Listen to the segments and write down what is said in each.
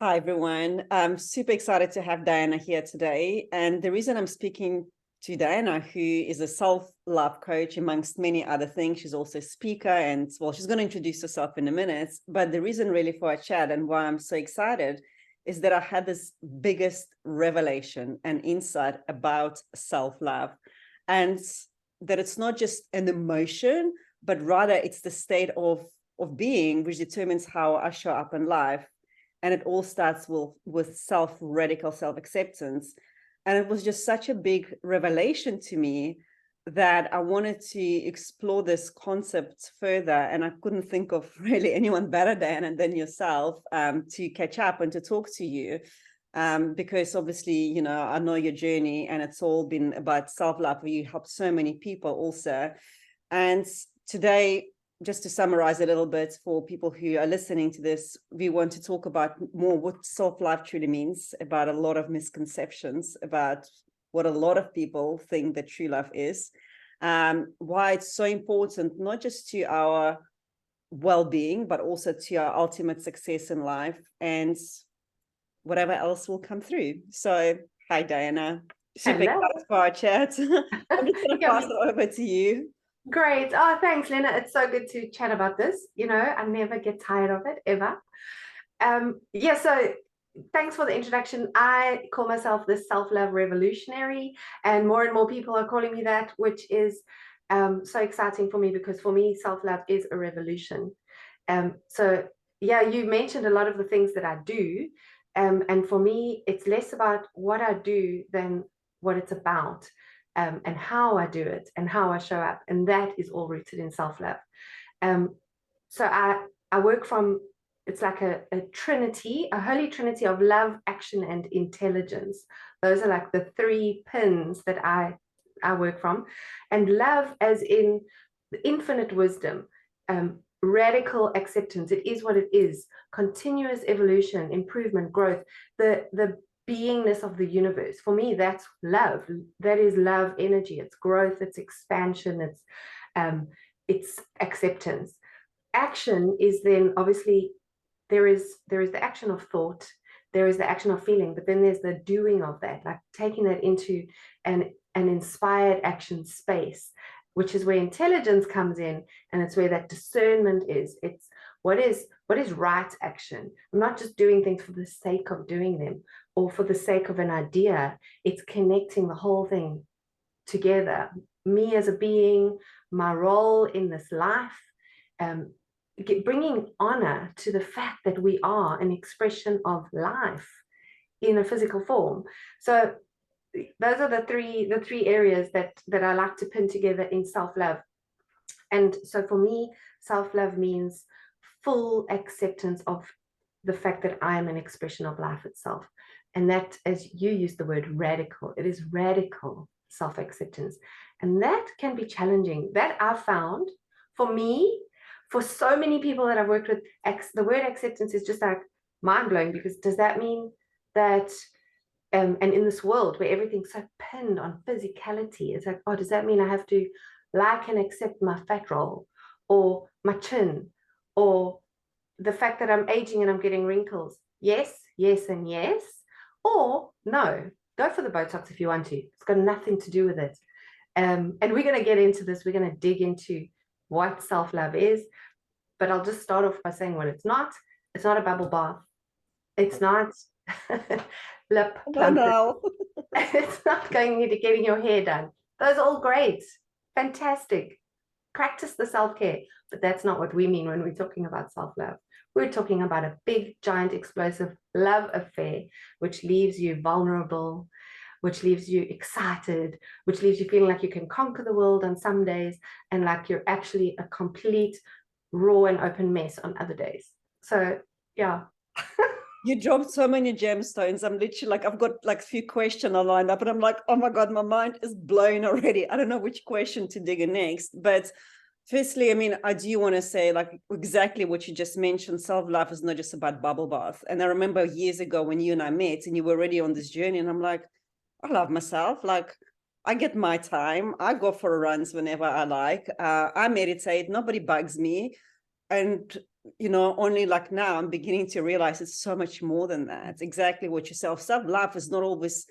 Hi, everyone. I'm super excited to have Diana here today. And the reason I'm speaking to Diana, who is a self-love coach, amongst many other things, she's also a speaker, and well, she's going to introduce herself in a minute. But the reason really for our chat and why I'm so excited is that I had this biggest revelation and insight about self-love, and that it's not just an emotion, but rather it's the state of being, which determines how I show up in life. And it all starts with radical self-acceptance. And it was just such a big revelation to me that I wanted to explore this concept further. And I couldn't think of really anyone better than yourself to catch up and to talk to you. Because obviously, I know your journey and it's all been about self-love. You help so many people also. And today, just to summarize a little bit for people who are listening to this, we want to talk about more what self-love truly means, about a lot of misconceptions, about what a lot of people think that true love is, why it's so important, not just to our well-being, but also to our ultimate success in life, and whatever else will come through. So, hi, Diana. Super Hello. excited for our chat. I'm just going to pass it over to you. Great. Oh, thanks, Lena. It's so good to chat about this. I never get tired of it ever. So thanks for the introduction. I call myself the self-love revolutionary, and more people are calling me that, which is so exciting for me because for me, self-love is a revolution. You mentioned a lot of the things that I do. And for me, it's less about what I do than what it's about. And how I do it and how I show up. And that is all rooted in self-love. So I work from, it's like a trinity, a holy trinity of love, action, and intelligence. Those are like the three pins that I work from. And love as in infinite wisdom, radical acceptance. It is what it is. Continuous evolution, improvement, growth, the beingness of the universe. For me, that's love. That is love energy. It's growth, it's expansion, it's acceptance. Action is then obviously there is the action of thought, there is the action of feeling, but then there's the doing of that, like taking that into an inspired action space, which is where intelligence comes in, and it's where that discernment is. It's what is right action. I'm not just doing things for the sake of doing them or for the sake of an idea. It's connecting the whole thing together. Me as a being, my role in this life, bringing honor to the fact that we are an expression of life in a physical form. So those are the three areas that I like to pin together in self-love. And so for me, self-love means full acceptance of the fact that I am an expression of life itself. And that, as you use the word radical, it is radical self-acceptance. And that can be challenging. That I've found for me, for so many people that I've worked with, the word acceptance is just like mind-blowing, because does that mean that and in this world where everything's so pinned on physicality, it's like, oh, does that mean I have to like and accept my fat roll or my chin or the fact that I'm aging and I'm getting wrinkles? Yes, yes, and yes. Or no, go for the Botox if you want to. It's got nothing to do with it. And we're going to get into this. We're going to dig into what self-love is. But I'll just start off by saying what it's not. It's not a bubble bath. It's not lip plumping. No. It's not going into getting your hair done. Those are all great. Fantastic. Practice the self-care. But that's not what we mean when we're talking about self-love. We're talking about a big, giant, explosive love affair, which leaves you vulnerable, which leaves you excited, which leaves you feeling like you can conquer the world on some days and like you're actually a complete, raw and open mess on other days. So, yeah. You dropped so many gemstones. I'm literally like, I've got like a few questions lined up, and I'm like, oh my God, my mind is blown already. I don't know which question to dig in next. But firstly, I mean, I do want to say like exactly what you just mentioned. Self-love is not just about bubble bath. And I remember years ago when you and I met and you were already on this journey, and I'm like, I love myself. Like, I get my time. I go for runs whenever I like. I meditate. Nobody bugs me. And you know, only like now I'm beginning to realize it's so much more than that. It's exactly what yourself. Self-love is not always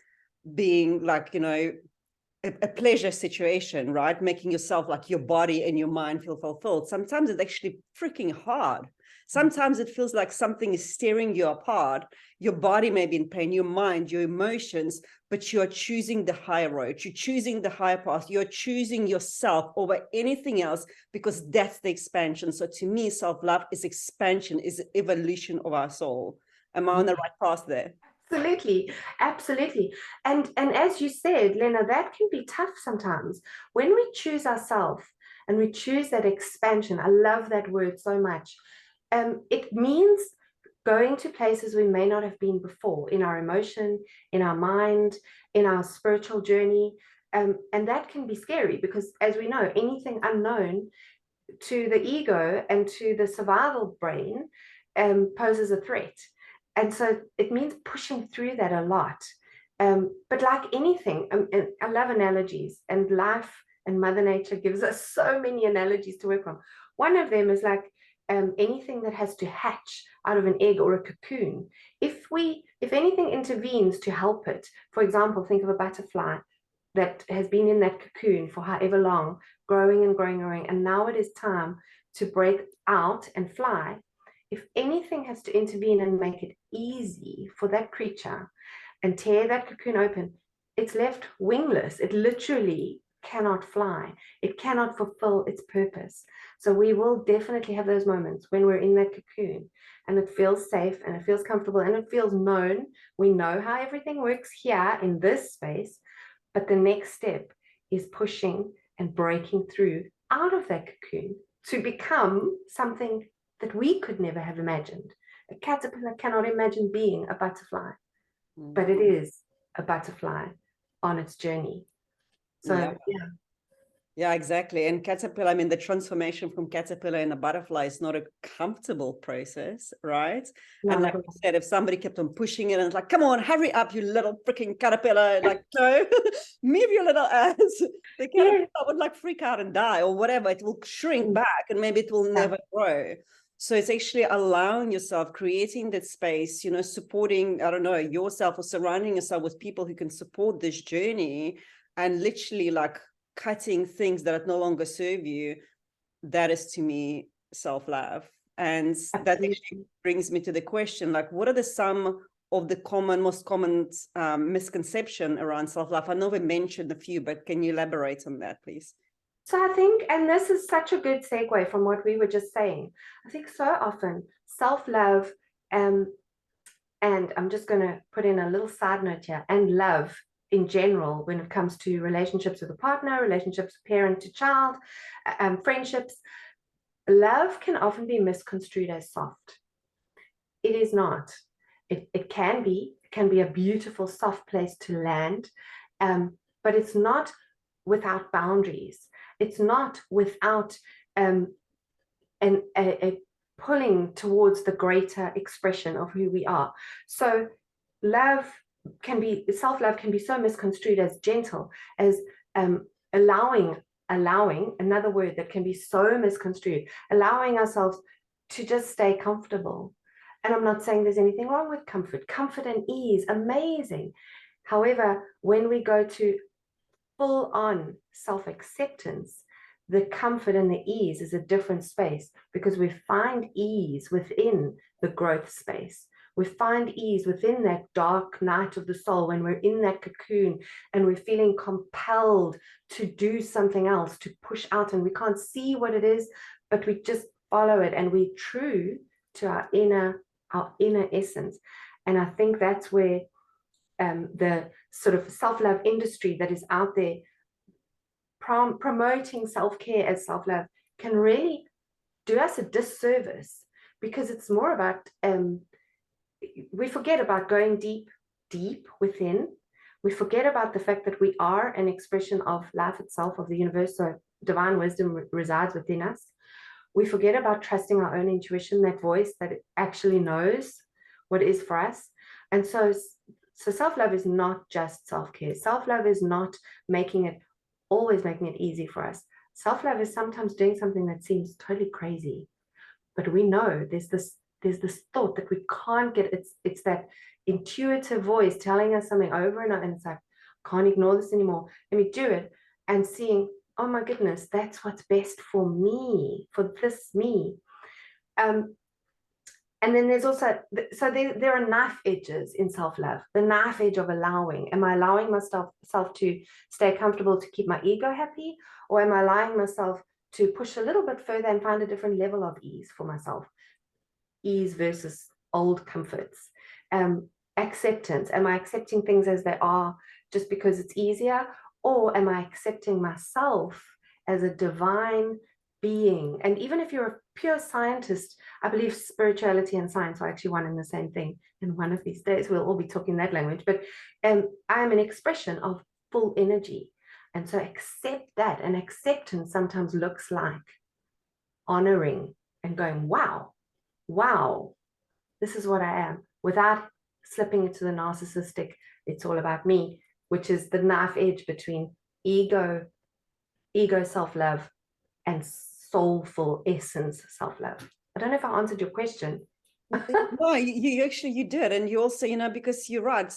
being like, you know, a pleasure situation, right? Making yourself, like your body and your mind, feel fulfilled. Sometimes it's actually freaking hard. Sometimes it feels like something is tearing you apart. Your body may be in pain, your mind, your emotions, but you are choosing the higher road. You're choosing the higher path. You're choosing yourself over anything else, because that's the expansion. So to me, self-love is expansion, is evolution of our soul. Am I on the right path there? Absolutely, absolutely. And as you said, Lena, that can be tough sometimes. When we choose ourselves and we choose that expansion, I love that word so much. It means going to places we may not have been before, in our emotion, in our mind, in our spiritual journey. And that can be scary because, as we know, anything unknown to the ego and to the survival brain poses a threat. And so it means pushing through that a lot. But like anything, and I love analogies, and life and Mother Nature gives us so many analogies to work from. One of them is like anything that has to hatch out of an egg or a cocoon. If anything intervenes to help it, for example, think of a butterfly that has been in that cocoon for however long, growing and growing and growing, and now it is time to break out and fly. If anything has to intervene and make it easy for that creature and tear that cocoon open, it's left wingless. It literally cannot fly. It cannot fulfill its purpose. So we will definitely have those moments when we're in that cocoon and it feels safe and it feels comfortable and it feels known. We know how everything works here in this space, but the next step is pushing and breaking through out of that cocoon to become something that we could never have imagined. A caterpillar cannot imagine being a butterfly, but it is a butterfly on its journey. So, yeah. Yeah, exactly. And caterpillar, I mean, the transformation from caterpillar and a butterfly is not a comfortable process, right? And like you said, if somebody kept on pushing it and it's like, come on, hurry up, you little freaking caterpillar, like, no, move your little ass. The caterpillar would like freak out and die or whatever. It will shrink back and maybe it will never grow. So it's actually allowing yourself, creating that space, you know, supporting, I don't know, yourself or surrounding yourself with people who can support this journey and literally like cutting things that no longer serve you. That is to me self-love. And that actually brings me to the question, like, what are some of the most common misconception around self-love? I know we mentioned a few, but can you elaborate on that, please? So I think, and this is such a good segue from what we were just saying, I think so often self-love, and I'm just going to put in a little side note here, and love in general, when it comes to relationships with a partner, relationships parent to child, friendships, love can often be misconstrued as soft. It is not. It can be a beautiful, soft place to land, but it's not without boundaries. It's not without a pulling towards the greater expression of who we are. So self-love can be so misconstrued as gentle, as allowing, another word that can be so misconstrued, allowing ourselves to just stay comfortable. And I'm not saying there's anything wrong with comfort and ease, amazing. However, when we go to full on self-acceptance, the comfort and the ease is a different space, because we find ease within the growth space. We find ease within that dark night of the soul when we're in that cocoon and we're feeling compelled to do something else, to push out, and we can't see what it is, but we just follow it and we're true to our inner essence. And I think that's where the sort of self-love industry that is out there promoting self-care as self-love can really do us a disservice, because it's more about we forget about going deep within. We forget about the fact that we are an expression of life itself, of the universe. So divine wisdom resides within us. We forget about trusting our own intuition, that voice that actually knows what is for us. And so self-love is not just self-care. Self-love is not always making it easy for us. Self-love is sometimes doing something that seems totally crazy, but we know there's this thought that we can't get. It's that intuitive voice telling us something over and over, and it's like, can't ignore this anymore. Let me do it. And seeing, oh my goodness, that's what's best for me, for this me. And then there's also, so there are knife edges in self-love. The knife edge of allowing. Am I allowing myself to stay comfortable to keep my ego happy? Or am I allowing myself to push a little bit further and find a different level of ease for myself? Ease versus old comforts. Acceptance. Am I accepting things as they are just because it's easier? Or am I accepting myself as a divine being? And even if you're a pure scientist, I believe spirituality and science are actually one and the same thing. And one of these days we'll all be talking that language. But I am an expression of full energy. And so accept that. And acceptance sometimes looks like honoring and going, wow, this is what I am, without slipping into the narcissistic, it's all about me, which is the knife edge between ego self-love and soulful essence self-love. I don't know if I answered your question. No, you actually, you did. And you also, because you're right,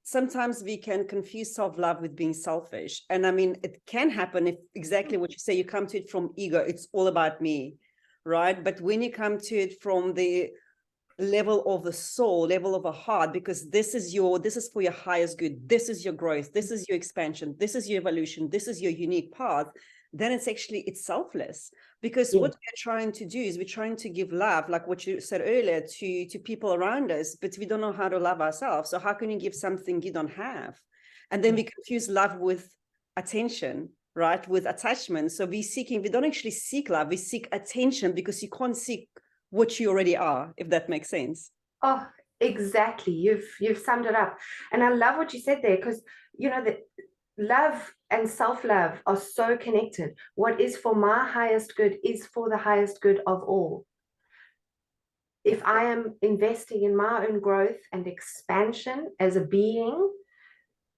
sometimes we can confuse self-love with being selfish. And I mean, it can happen if exactly what you say, you come to it from ego, it's all about me, right? But when you come to it from the level of the soul, level of a heart, because this is for your highest good, this is your growth, this is your expansion, this is your evolution, this is your unique path, then it's selfless. Because what we're trying to do is we're trying to give love, like what you said earlier, to people around us, but we don't know how to love ourselves. So how can you give something you don't have? And then we confuse love with attention, right? With attachment. So we don't actually seek love, we seek attention, because you can't seek what you already are, if that makes sense. Oh, exactly. You've summed it up. And I love what you said there, because that love and self-love are so connected. What is for my highest good is for the highest good of all. If I am investing in my own growth and expansion as a being,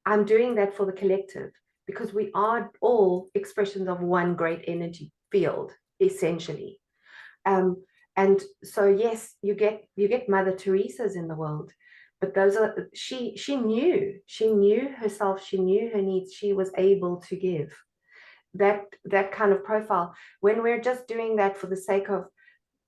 I'm doing that for the collective, because we are all expressions of one great energy field, essentially. And so, yes, you get Mother Teresa's in the world, but those are, she knew herself, she knew her needs, she was able to give that kind of profile. When we're just doing that for the sake of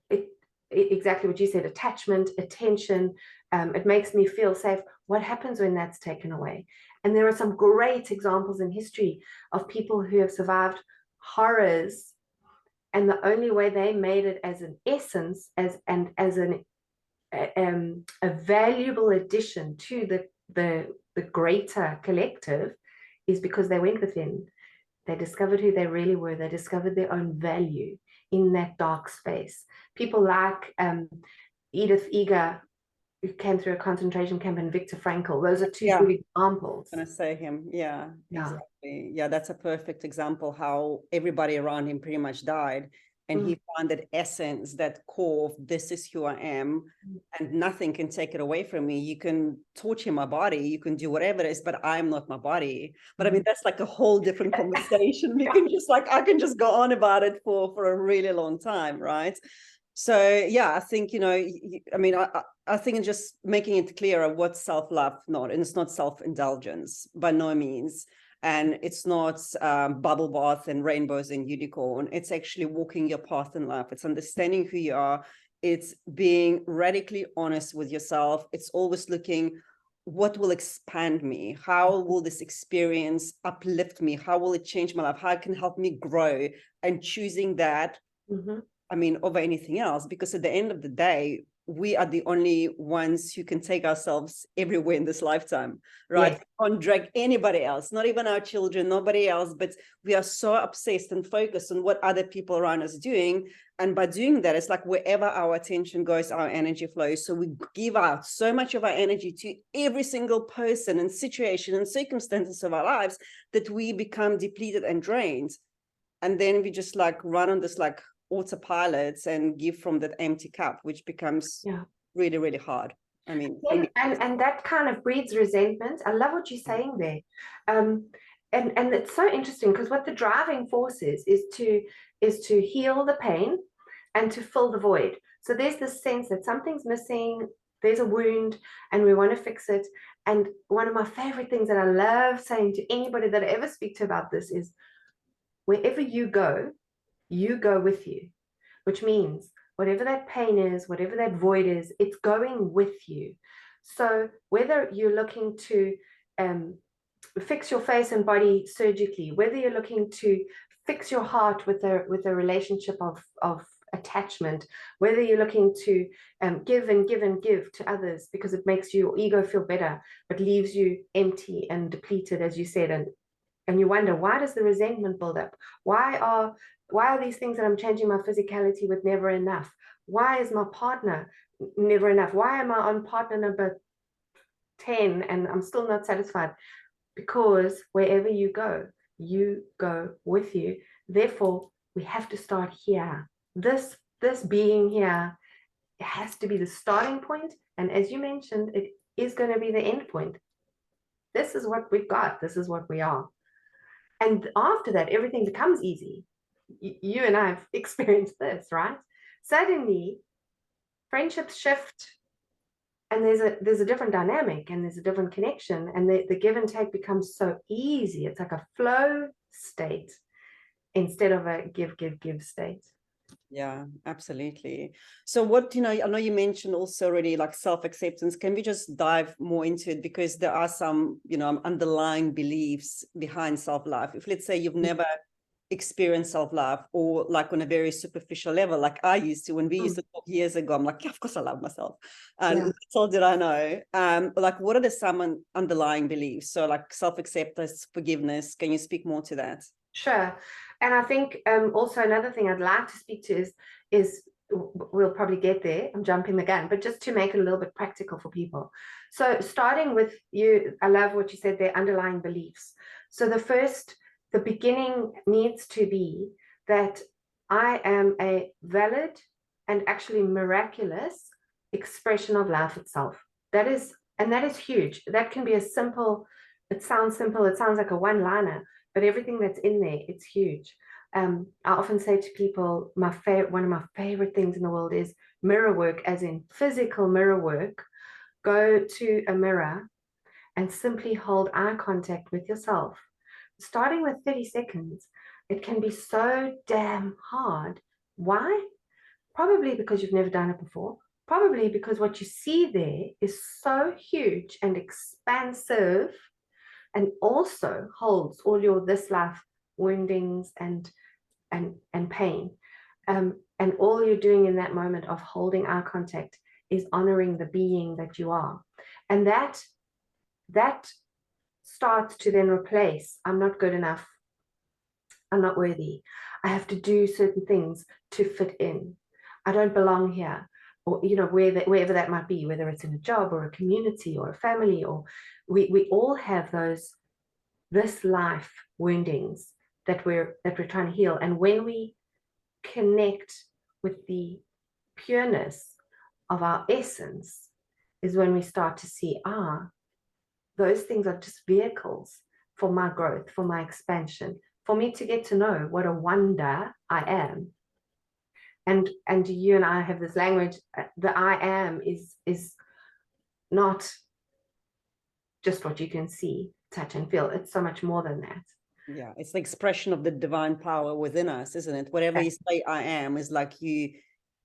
it, exactly what you said, attachment, attention, it makes me feel safe. What happens when that's taken away? And there are some great examples in history of people who have survived horrors, and the only way they made it as an essence, as a valuable addition to the greater collective, is because they went within. They discovered who they really were. They discovered their own value in that dark space. People like Edith Eger, who came through a concentration camp, and Viktor Frankl. Those are two good examples. I'm gonna say him. Yeah, exactly. Yeah, that's a perfect example how everybody around him pretty much died. And he found that essence, that core of this is who I am, and nothing can take it away from me. You can torture my body, you can do whatever it is, but I'm not my body. But I mean, that's like a whole different conversation. We can just I can just go on about it for a really long time, right? So yeah, I think, I think just making it clearer what self-love not, and it's not self-indulgence by no means. And it's not bubble bath and rainbows and unicorn. It's actually walking your path in life. It's understanding who you are. It's being radically honest with yourself. It's always looking, what will expand me? How will this experience uplift me? How will it change my life? How it can help me grow? And choosing that, over anything else, because at the end of the day, we are the only ones who can take ourselves everywhere in this lifetime, right? Yes. We can't drag anybody else, not even our children, nobody else, but we are so obsessed and focused on what other people around us are doing. And by doing that, it's like wherever our attention goes, our energy flows. So we give out so much of our energy to every single person and situation and circumstances of our lives that we become depleted and drained. And then we just run on this autopilots and give from that empty cup, which becomes really, really hard. I mean, and that kind of breeds resentment. I love what you're saying there. And it's so interesting, because what the driving force is to heal the pain and to fill the void. So there's this sense that something's missing, there's a wound, and we want to fix it. And one of my favorite things that I love saying to anybody that I ever speak to about this is, wherever you go with you, which means whatever that pain is, whatever that void is, it's going with you. So whether you're looking to fix your face and body surgically, whether you're looking to fix your heart with a relationship of attachment, whether you're looking to give and give and give to others because it makes your ego feel better, but leaves you empty and depleted, as you said, and you wonder, why does the resentment build up? Why are these things that I'm changing my physicality with never enough? Why is my partner never enough? Why am I on partner number 10 and I'm still not satisfied? Because wherever you go with you. Therefore, we have to start here. This being here, it has to be the starting point. And as you mentioned, it is going to be the end point. This is what we've got. This is what we are. And after that, everything becomes easy. You and I have experienced this, right? Suddenly, friendships shift, and there's a different dynamic, and there's a different connection, and the give and take becomes so easy. It's like a flow state instead of a give state. Yeah, absolutely. So what, I know you mentioned also already like self-acceptance. Can we just dive more into it? Because there are some, underlying beliefs behind self-love. If let's say you've never experienced self-love, or like on a very superficial level, like I used to, when we used to talk years ago, I'm like, yeah, of course I love myself. And that's all that I know. Like, what are some underlying beliefs? So like self-acceptance, forgiveness. Can you speak more to that? Sure. And I think also another thing I'd like to speak to is we'll probably get there. I'm jumping the gun, but just to make it a little bit practical for people. So starting with you, I love what you said, their underlying beliefs. So the beginning needs to be that I am a valid and actually miraculous expression of life itself. That is huge. That can be it sounds simple, it sounds like a one-liner, but everything that's in there, it's huge. I often say to people, one of my favorite things in the world is mirror work, as in physical mirror work. Go to a mirror and simply hold eye contact with yourself. Starting with 30 seconds, it can be so damn hard. Why? Probably because you've never done it before. Probably because what you see there is so huge and expansive, and also holds all your this life woundings and pain. And all you're doing in that moment of holding eye contact is honoring the being that you are. And that starts to then replace, I'm not good enough, I'm not worthy, I have to do certain things to fit in, I don't belong here, or wherever that might be, whether it's in a job or a community or a family, or we all have this life woundings that we're trying to heal. And when we connect with the pureness of our essence is when we start to see, those things are just vehicles for my growth, for my expansion, for me to get to know what a wonder I am. And you and I have this language, the I am is not just what you can see, touch, and feel. It's so much more than that. Yeah, it's the expression of the divine power within us, isn't it? Whatever you say I am is like you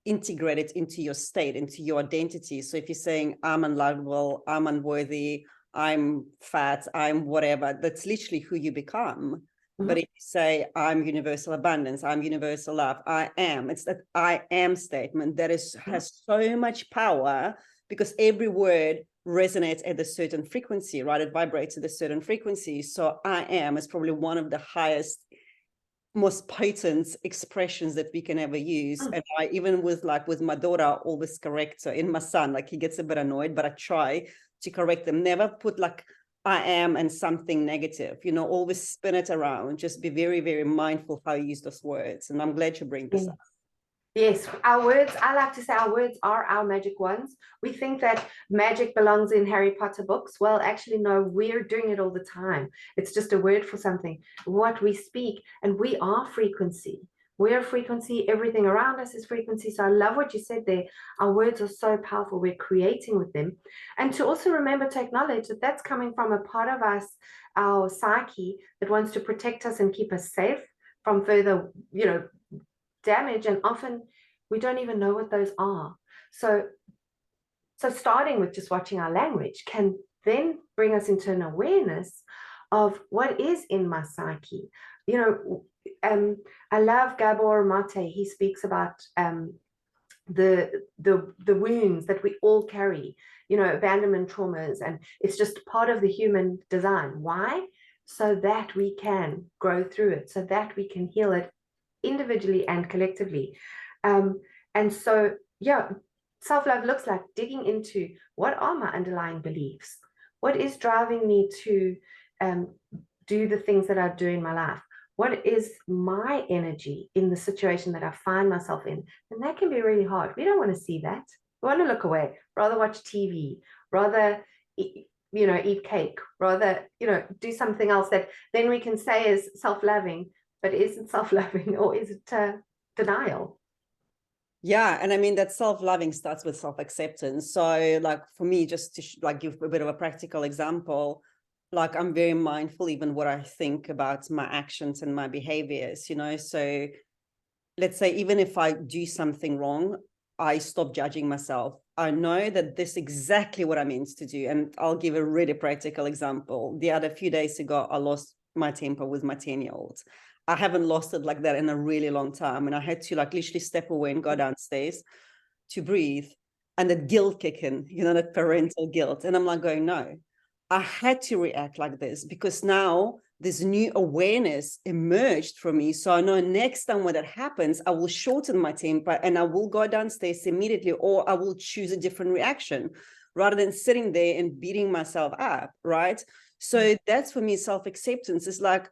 integrate it into your state, into your identity. So if you're saying I'm unlovable, I'm unworthy, I'm fat, I'm whatever, that's literally who you become. But if you say I'm universal abundance, I'm universal love, I am, it's that I am statement that has so much power, because every word resonates at a certain frequency, right? It vibrates at a certain frequency. So I am is probably one of the highest, most potent expressions that we can ever use. And I, even with my daughter, I always correct her. In my son, like he gets a bit annoyed, but I try to correct them. Never put like I am and something negative, always spin it around. Just be very, very mindful how you use those words. And I'm glad you bring this up. Yes, our words, I like to say our words are our magic ones. We think that magic belongs in Harry Potter books. Well, actually, no, we're doing it all the time. It's just a word for something. What we speak, and we are frequency. We're a frequency. Everything around us is frequency. So I love what you said there. Our words are so powerful. We're creating with them. And to also remember to acknowledge that that's coming from a part of us, our psyche, that wants to protect us and keep us safe from further, damage. And often we don't even know what those are. So starting with just watching our language can then bring us into an awareness of what is in my psyche. I love Gabor Mate. He speaks about the wounds that we all carry, abandonment traumas, and it's just part of the human design. Why? So that we can grow through it, so that we can heal it individually and collectively. And so, yeah, self-love looks like digging into what are my underlying beliefs, what is driving me to do the things that I do in my life, what is my energy in the situation that I find myself in. And that can be really hard. We don't want to see that. We want to look away, rather watch TV, rather eat cake, rather do something else that then we can say is self-loving. But is it self-loving, or is it denial? Yeah, and I mean that self-loving starts with self-acceptance. So like for me, just to give a bit of a practical example, like I'm very mindful even what I think about my actions and my behaviors, so let's say even if I do something wrong, I stop judging myself. I know that this is exactly what I meant to do. And I'll give a really practical example. The other few days ago, I lost my temper with my 10-year-old. I haven't lost it like that in a really long time. And I had to literally step away and go downstairs to breathe. And that guilt kick in, that parental guilt. And I'm like going, no, I had to react like this because now this new awareness emerged for me. So I know next time when that happens, I will shorten my temper and I will go downstairs immediately, or I will choose a different reaction rather than sitting there and beating myself up, right? So that's for me, self-acceptance is like,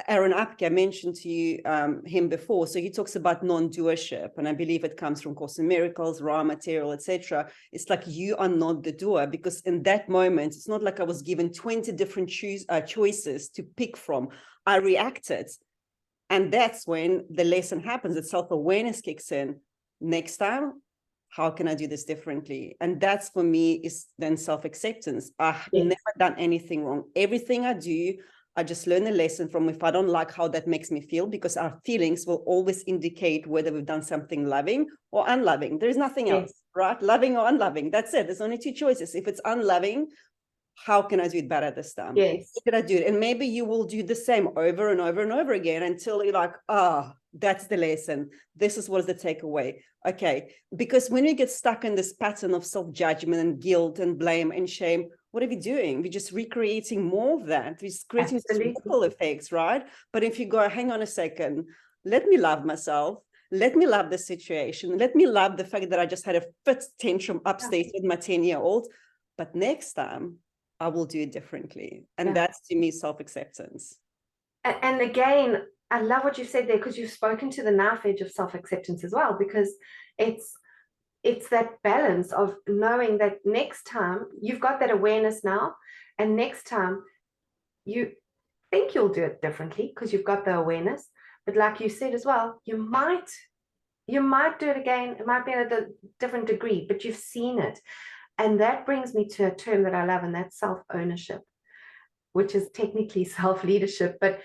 Aaron Apke, I mentioned to you him before. So he talks about non-doership, and I believe it comes from Course in Miracles, raw material, etc. It's like you are not the doer, because in that moment, it's not like I was given 20 different choices to pick from. I reacted, and that's when the lesson happens. That self-awareness kicks in. Next time, how can I do this differently? And that's for me is then self-acceptance. I've never done anything wrong. Everything I do, I just learn a lesson from. If I don't like how that makes me feel, because our feelings will always indicate whether we've done something loving or unloving. There's nothing else, right? Loving or unloving. That's it. There's only two choices. If it's unloving, how can I do it better this time? Yes. How can I do it? And maybe you will do the same over and over and over again until you're like, that's the lesson. This is what is the takeaway. Okay. Because when you get stuck in this pattern of self-judgment and guilt and blame and shame, what are we doing? We're just recreating more of that. We're just creating ripple effects, right? But if you go, hang on a second, let me love myself. Let me love the situation. Let me love the fact that I just had a fit tantrum upstairs with my 10-year-old. But next time, I will do it differently. And that's, to me, self-acceptance. And again, I love what you said there, because you've spoken to the knife edge of self-acceptance as well, because it's that balance of knowing that next time you've got that awareness now, and next time you think you'll do it differently because you've got the awareness. But like you said as well, you might do it again. It might be at a different degree, but you've seen it. And that brings me to a term that I love, and that's self-ownership, which is technically self-leadership, but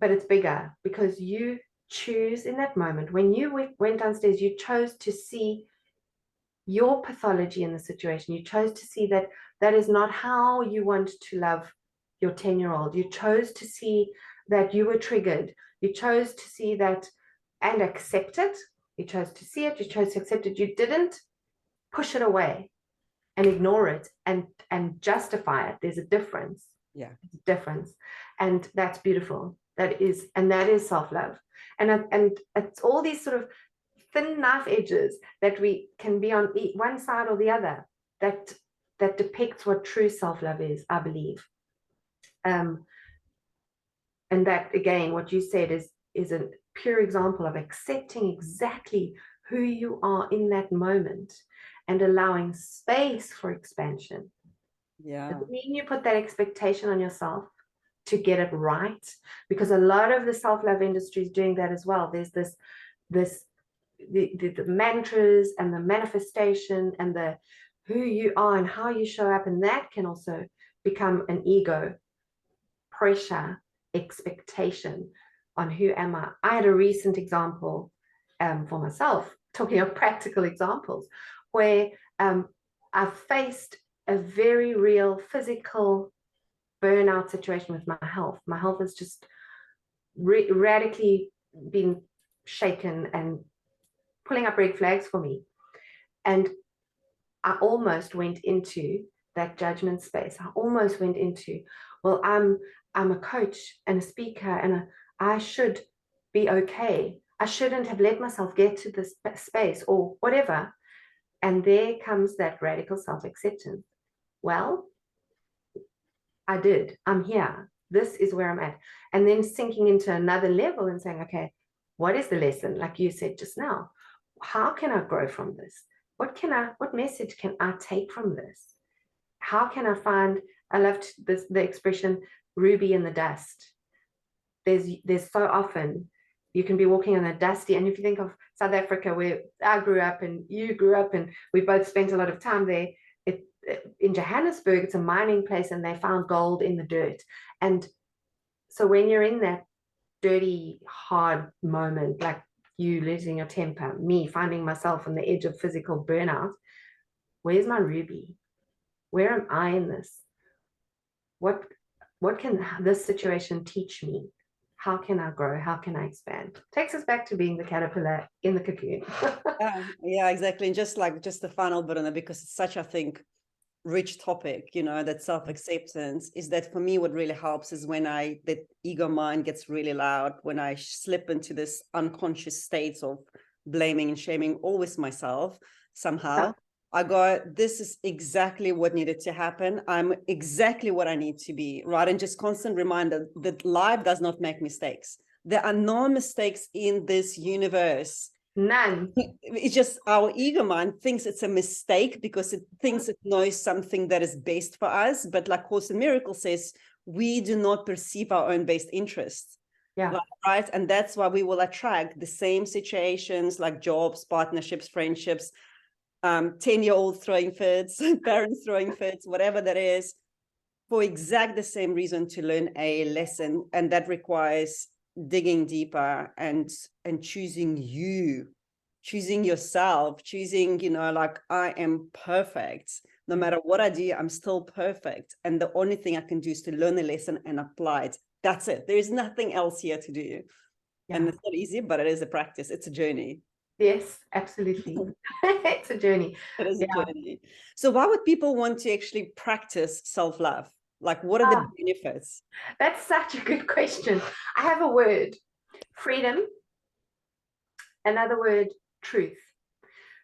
it's bigger, because you choose in that moment. When you went downstairs, you chose to see your pathology in the situation. You chose to see that that is not how you want to love your 10-year-old. You chose to see that you were triggered. You chose to see that and accept it. You chose to see it. You chose to accept it. You didn't push it away and ignore it and justify it. There's a difference. Yeah, difference. And that's beautiful. That is self-love. And it's all these sort of thin knife edges that we can be on one side or the other, that depicts what true self-love is, I believe. And that, again, what you said is a pure example of accepting exactly who you are in that moment and allowing space for expansion. Yeah. When you put that expectation on yourself, to get it right, because a lot of the self-love industry is doing that as well. There's the mantras and the manifestation and the who you are and how you show up, and that can also become an ego pressure expectation on who am I. I had a recent example for myself, talking of practical examples, where I faced a very real physical burnout situation with my health. My health has just radically been shaken and pulling up red flags for me. And I almost went into that judgment space. I almost went into, well, I'm a coach and a speaker, and I should be okay. I shouldn't have let myself get to this space or whatever. And there comes that radical self-acceptance. Well, I did. I'm here. This is where I'm at. And then sinking into another level and saying, okay, what is the lesson? Like you said just now, how can I grow from this? What message can I take from this? How can I find, I loved the expression ruby in the dust. There's so often you can be walking on a dusty, and if you think of South Africa, where I grew up and you grew up and we both spent a lot of time there, in Johannesburg, it's a mining place, and they found gold in the dirt. And so when you're in that dirty, hard moment, like you losing your temper, me finding myself on the edge of physical burnout, where's my ruby? Where am I in this? What can this situation teach me? How can I grow? How can I expand? Takes us back to being the caterpillar in the cocoon. Yeah, exactly. And just the final bit on it, because it's such, I think, rich topic, that self-acceptance is that for me, what really helps is when that ego mind gets really loud, when I slip into this unconscious states of blaming and shaming always myself somehow. I go, this is exactly what needed to happen. I'm exactly what I need to be, right? And just constant reminder that life does not make mistakes. There are no mistakes in this universe. None. It's just our ego mind thinks it's a mistake because it thinks it knows something that is best for us. But like Course in Miracles says, we do not perceive our own best interests. Yeah. Right. And that's why we will attract the same situations like jobs, partnerships, friendships, 10-year-old throwing fits, parents throwing fits, whatever that is, for exact the same reason, to learn a lesson. And that requires digging deeper and choosing yourself, choosing, like, I am perfect. No matter what I do, I'm still perfect. And the only thing I can do is to learn the lesson and apply it. That's it. There is nothing else here to do. Yeah. And it's not easy, but it is a practice. It's a journey. Yes, absolutely. It's a journey. It is a journey. So why would people want to actually practice self-love? Like, what are the benefits? That's such a good question. I have a word: freedom. Another word: truth.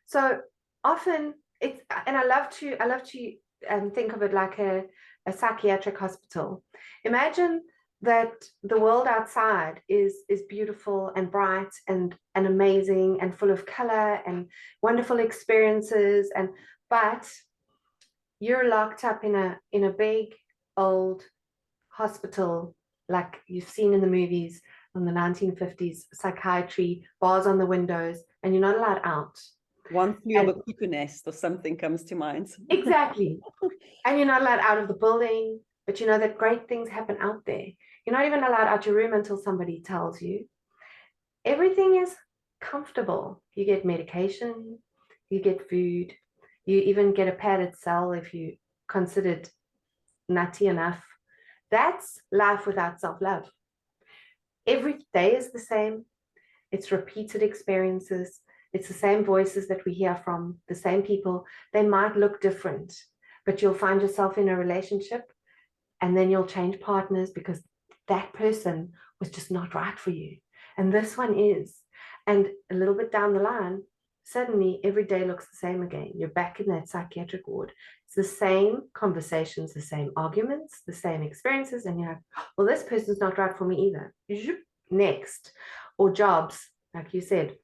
So often it's, and I love to think of it like a psychiatric hospital. Imagine that the world outside is beautiful and bright and amazing and full of color and wonderful experiences, but you're locked up in a big old hospital, like you've seen in the movies from the 1950s, psychiatry, bars on the windows, and you're not allowed out. One flew over cuckoo nest or something comes to mind. Exactly. And you're not allowed out of the building, but you know that great things happen out there. You're not even allowed out your room until somebody tells you. Everything is comfortable. You get medication, you get food, you even get a padded cell if you considered nutty enough. That's life without self-love. Every day is the same. It's repeated experiences. It's the same voices that we hear from, the same people. They might look different, but you'll find yourself in a relationship and then you'll change partners because that person was just not right for you. And this one is. And a little bit down the line, suddenly every day looks the same again. You're back in that psychiatric ward. It's the same conversations, the same arguments, the same experiences. And you're like, well, this person's not right for me either. Next. Or jobs, like you said,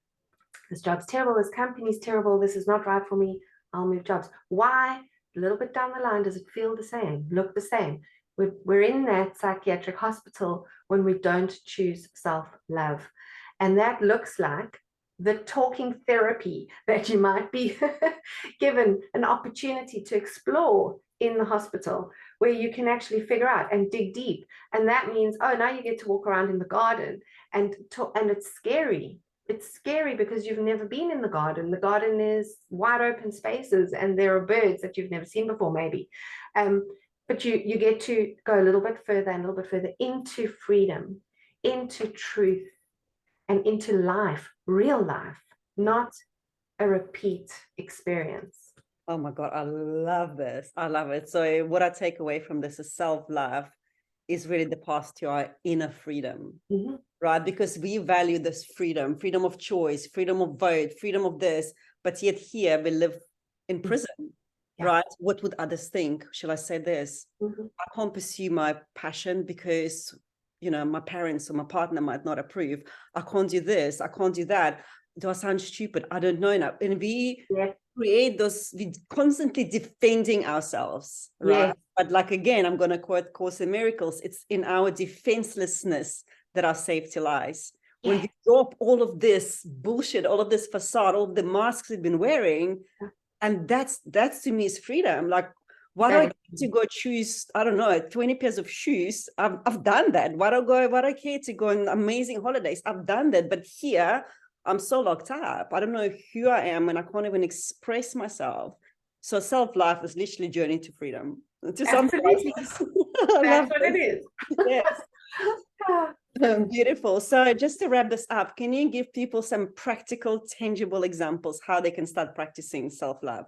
this job's terrible, this company's terrible, this is not right for me, I'll move jobs. Why? A little bit down the line, does it feel the same, look the same? We're in that psychiatric hospital when we don't choose self-love. And that looks like the talking therapy that you might be given an opportunity to explore in the hospital, where you can actually figure out and dig deep. And that means, oh, now you get to walk around in the garden and it's scary. It's scary because you've never been in the garden. The garden is wide open spaces and there are birds that you've never seen before, maybe. But you get to go a little bit further and a little bit further into freedom, into truth, and into life, real life, not a repeat experience. Oh my God, I love this. I love it. So what I take away from this is self-love is really the path to our inner freedom, right? Because we value this freedom, freedom of choice, freedom of vote, freedom of this, but yet here we live in prison, right? What would others think? Shall I say this? I can't pursue my passion because, you know, my parents or my partner might not approve. I can't do this. I can't do that. Do I sound stupid? I don't know now. And we create those, we constantly defending ourselves, right? But like, again, I'm going to quote Course in Miracles. It's in our defenselessness that our safety lies. When we drop all of this bullshit, all of this facade, all of the masks we've been wearing, and that's to me is freedom. Like, why do I get to go choose, I don't know, 20 pairs of shoes? I've done that. Why do I care to go on amazing holidays? I've done that. But here, I'm so locked up. I don't know who I am and I can't even express myself. So self-love is literally journey to freedom. Absolutely. That's what it is. Yes. Beautiful. So just to wrap this up, can you give people some practical, tangible examples how they can start practicing self-love?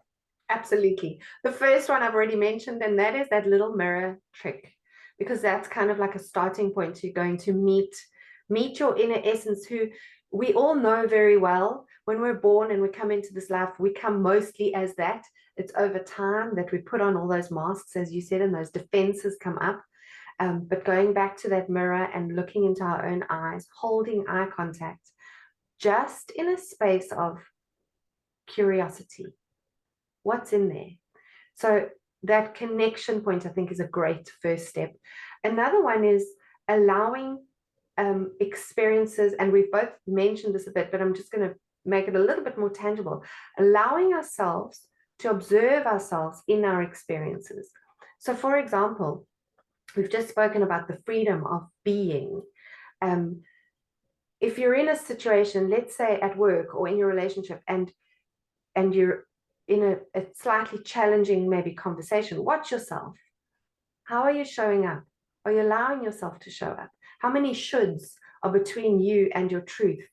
Absolutely. The first one I've already mentioned, and that is that little mirror trick, because that's kind of like a starting point. You're going to meet your inner essence, who we all know very well. When we're born and we come into this life, we come mostly as that. It's over time that we put on all those masks, as you said, and those defenses come up. But going back to that mirror and looking into our own eyes, holding eye contact, just in a space of curiosity. What's in there? So that connection point, I think, is a great first step. Another one is allowing experiences, and we've both mentioned this a bit, but I'm just going to make it a little bit more tangible, allowing ourselves to observe ourselves in our experiences. So for example, we've just spoken about the freedom of being. If you're in a situation, let's say at work or in your relationship, and you're in a slightly challenging maybe conversation, watch yourself. How are you showing up? Are you allowing yourself to show up? How many shoulds are between you and your truth?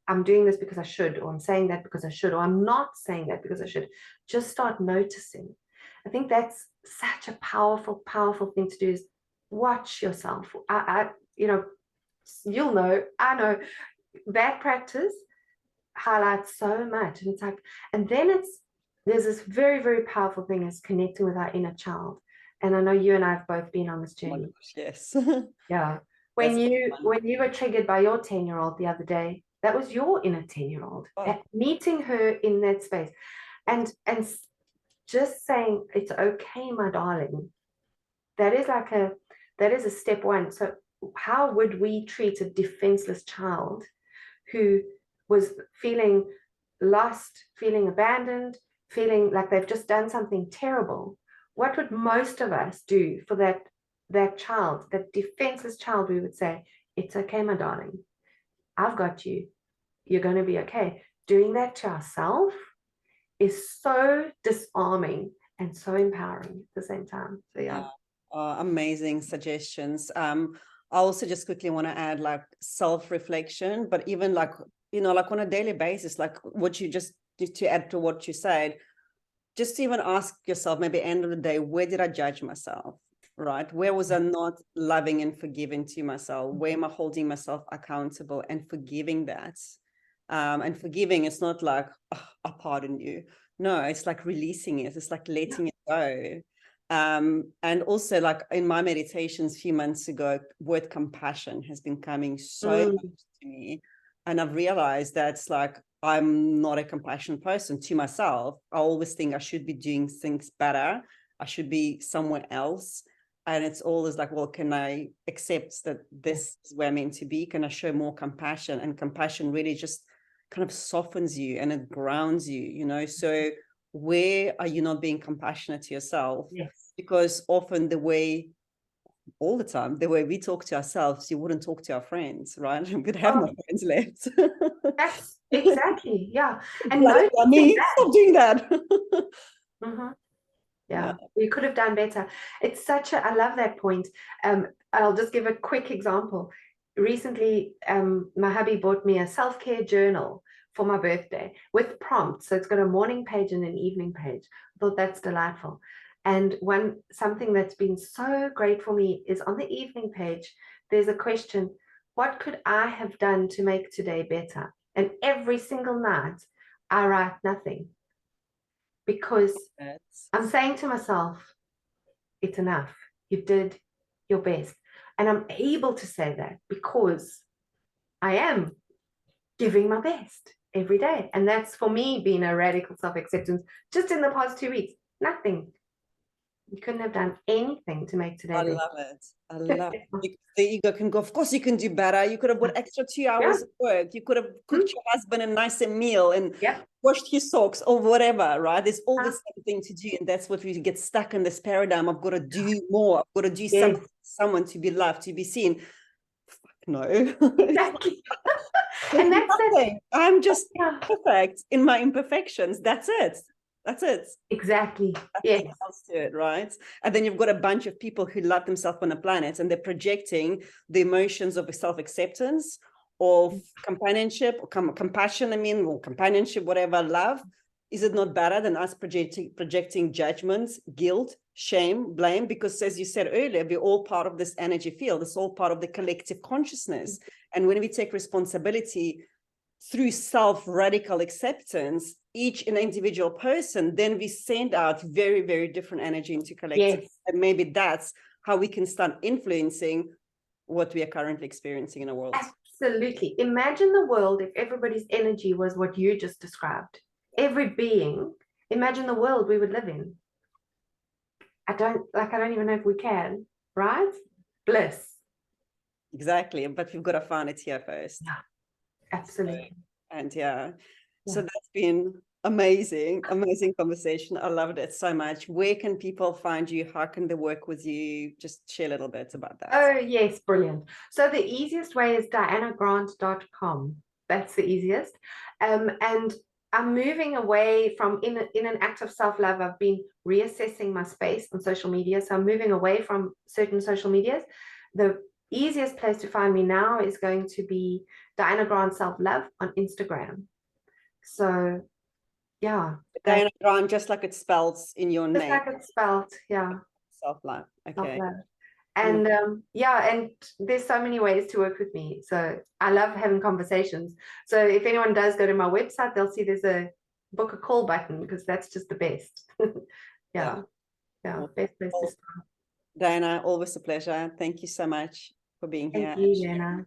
I'm doing this because I should, or I'm saying that because I should, or I'm not saying that because I should. Just start noticing. I think that's such a powerful, powerful thing to do, is watch yourself. You know, you'll know, I know, that practice highlights so much. And it's like, and then there's this very, very powerful thing, is connecting with our inner child. And I know you and I have both been on this journey. Oh gosh, yes. Yeah. When you were triggered by your 10-year-old the other day, that was your inner 10-year-old. Meeting her in that space and just saying, it's okay, my darling. That is a step one. So how would we treat a defenseless child who was feeling lost, feeling abandoned, feeling like they've just done something terrible? What would most of us do for that child, that defenseless child? We would say, it's okay, my darling. I've got you. You're going to be okay. Doing that to ourselves is so disarming and so empowering at the same time. So yeah. Amazing suggestions. I also just quickly want to add like self-reflection, but even like, you know, like on a daily basis, like what you just to add to what you said, just to even ask yourself, maybe end of the day, where did I judge myself? Right? Where was I not loving and forgiving to myself? Where am I holding myself accountable and forgiving that? And forgiving, it's not like, oh, I pardon you. No, it's like releasing it. It's like letting it go. And also like in my meditations a few months ago, word compassion has been coming so much to me. And I've realized that's like, I'm not a compassionate person to myself. I always think I should be doing things better. I should be somewhere else. And it's always like, well, can I accept that this is where I'm meant to be? Can I show more compassion? And compassion really just kind of softens you and it grounds you, you know? So where are you not being compassionate to yourself? Yes. Because often all the time, the way we talk to ourselves, you wouldn't talk to our friends, right? We'd have no friends left. That's exactly, yeah. And Bloody noticing me, stop doing that. Yeah, we could have done better. It's such a, I love that point. I'll just give a quick example. Recently, my hubby bought me a self-care journal for my birthday with prompts. So it's got a morning page and an evening page. I thought that's delightful. And something that's been so great for me is on the evening page, there's a question, what could I have done to make today better? And every single night, I write nothing. Because I'm saying to myself, it's enough. You did your best. And I'm able to say that because I am giving my best every day. And that's for me being a radical self-acceptance. Just in the past 2 weeks, nothing. You couldn't have done anything to make today better. I love it. I love it. The ego can go, of course you can do better. You could have worked extra 2 hours of work. You could have cooked your husband a nicer meal and washed his socks or whatever, right? There's always something to do. And that's what we get stuck in this paradigm. I've got to do more. I've got to do something for someone to be loved, to be seen. Fuck no. Exactly. And that's nothing. I'm just perfect in my imperfections. That's it. That's it. Exactly. Yes. To it, right? And then you've got a bunch of people who love themselves on the planet and they're projecting the emotions of self-acceptance, of companionship, or compassion, or companionship, whatever, love. Is it not better than us projecting judgments, guilt, shame, blame? Because as you said earlier, we're all part of this energy field. It's all part of the collective consciousness. And when we take responsibility through self-radical acceptance, each an individual person, then we send out very, very different energy into collective. And maybe that's how we can start influencing what we are currently experiencing in the world. Absolutely. Imagine the world if everybody's energy was what you just described. Every being, imagine the world we would live in. I don't even know if we can, right? Bliss. Exactly. But we've got to find it here first. Yeah. Absolutely. So that's been amazing conversation. I loved it so much. Where can people find you? How can they work with you? Just share a little bit about that. Oh yes, brilliant. So the easiest way is dianagrant.com. That's the easiest. And I'm moving away from, in an act of self-love, I've been reassessing my space on social media. So I'm moving away from certain social medias. The easiest place to find me now is going to be Diana Grant Self-Love on Instagram. So yeah. Diana Grant, just like it spells in your name. Just like it's spelled, yeah. Self-love. Okay. Self-love. And and there's so many ways to work with me. So I love having conversations. So if anyone does go to my website, they'll see there's a book a call button, because that's just the best. Best place to start. Diana, always a pleasure. Thank you so much for being here. Thank you, Lena.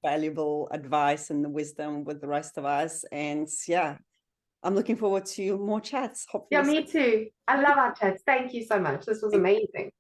Valuable advice and the wisdom with the rest of us. And I'm looking forward to more chats. Hopefully. Yeah, me too. I love our chats. Thank you so much. This was amazing.